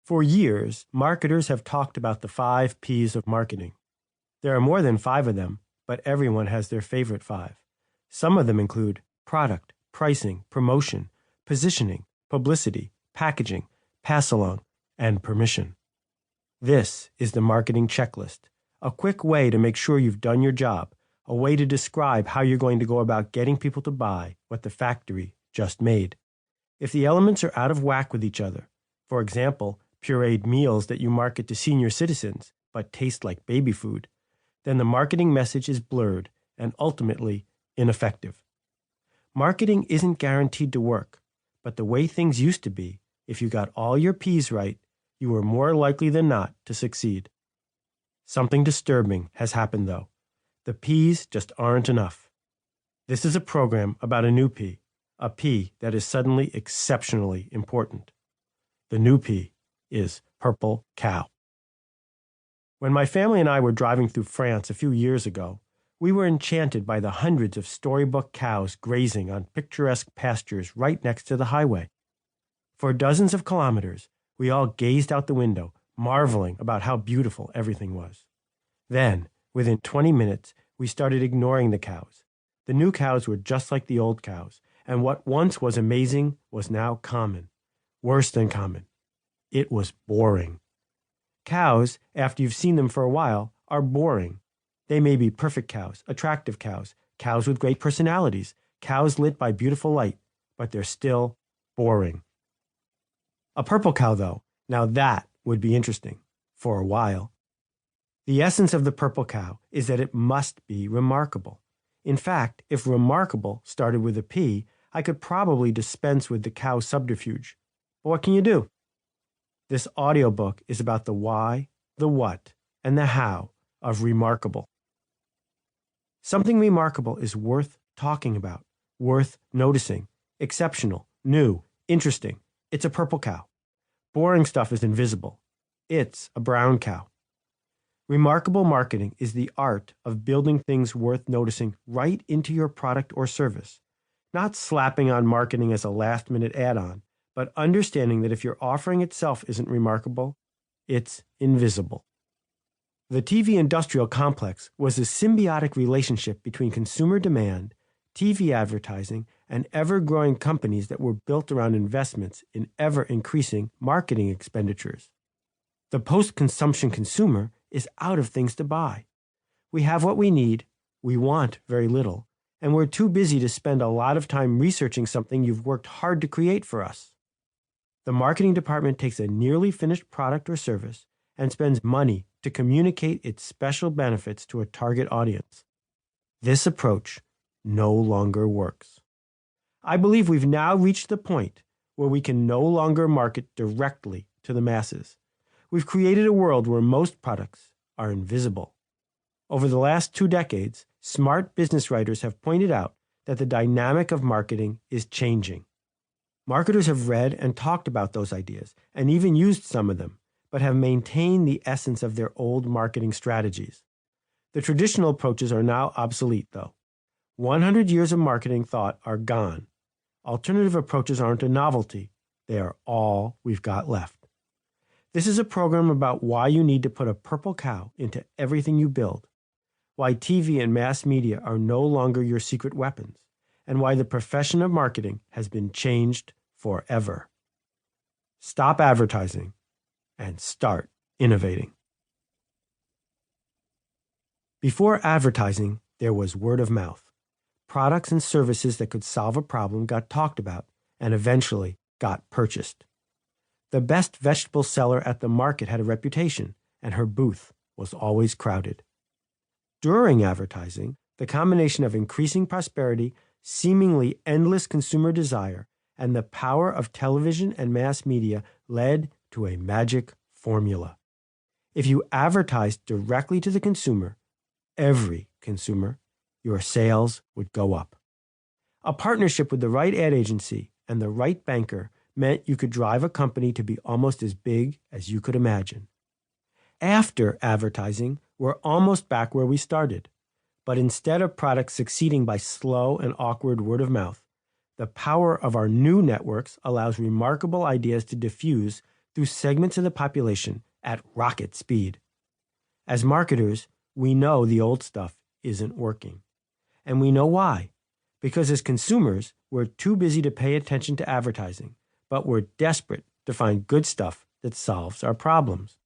For years, marketers have talked about the 5 P's of marketing. There are more than 5 of them, but everyone has their favorite 5. Some of them include product, pricing, promotion, positioning, publicity, packaging, pass-along, and permission. This is the marketing checklist, a quick way to make sure you've done your job, a way to describe how you're going to go about getting people to buy what the factory just made. If the elements are out of whack with each other, for example, pureed meals that you market to senior citizens but taste like baby food, then the marketing message is blurred and ultimately ineffective. Marketing isn't guaranteed to work, but the way things used to be, if you got all your P's right, you were more likely than not to succeed. Something disturbing has happened, though. The P's just aren't enough. This is a program about a new P, a P that is suddenly exceptionally important. The new P is purple cow. When my family and I were driving through France a few years ago, we were enchanted by the hundreds of storybook cows grazing on picturesque pastures right next to the highway. For dozens of kilometers, we all gazed out the window, marveling about how beautiful everything was. Then, within 20 minutes, we started ignoring the cows. The new cows were just like the old cows, and what once was amazing was now common. Worse than common. It was boring. Cows, after you've seen them for a while, are boring. They may be perfect cows, attractive cows, cows with great personalities, cows lit by beautiful light, but they're still boring. A purple cow, though, now that would be interesting, for a while. The essence of the purple cow is that it must be remarkable. In fact, if remarkable started with a P, I could probably dispense with the cow subterfuge. But what can you do? This audiobook is about the why, the what, and the how of remarkable. Something remarkable is worth talking about, worth noticing, exceptional, new, interesting. It's a purple cow. Boring stuff is invisible. It's a brown cow. Remarkable marketing is the art of building things worth noticing right into your product or service, not slapping on marketing as a last-minute add-on, but understanding that if your offering itself isn't remarkable, it's invisible. The TV industrial complex was a symbiotic relationship between consumer demand, TV advertising, and ever-growing companies that were built around investments in ever-increasing marketing expenditures. The post-consumption consumer is out of things to buy. We have what we need, we want very little, and we're too busy to spend a lot of time researching something you've worked hard to create for us. The marketing department takes a nearly finished product or service and spends money to communicate its special benefits to a target audience. This approach no longer works. I believe we've now reached the point where we can no longer market directly to the masses. We've created a world where most products are invisible. Over the last 2 decades, smart business writers have pointed out that the dynamic of marketing is changing. Marketers have read and talked about those ideas and even used some of them, but have maintained the essence of their old marketing strategies. The traditional approaches are now obsolete, though. 100 years of marketing thought are gone. Alternative approaches aren't a novelty. They are all we've got left. This is a program about why you need to put a purple cow into everything you build, why TV and mass media are no longer your secret weapons, and why the profession of marketing has been changed forever. Stop advertising and start innovating. Before advertising, there was word of mouth. Products and services that could solve a problem got talked about and eventually got purchased. The best vegetable seller at the market had a reputation, and her booth was always crowded. During advertising, the combination of increasing prosperity, seemingly endless consumer desire, and the power of television and mass media led to a magic formula. If you advertised directly to the consumer, every consumer, your sales would go up. A partnership with the right ad agency and the right banker meant you could drive a company to be almost as big as you could imagine. After advertising, we're almost back where we started. But instead of products succeeding by slow and awkward word of mouth, the power of our new networks allows remarkable ideas to diffuse through segments of the population at rocket speed. As marketers, we know the old stuff isn't working. And we know why. Because as consumers, we're too busy to pay attention to advertising, but we're desperate to find good stuff that solves our problems.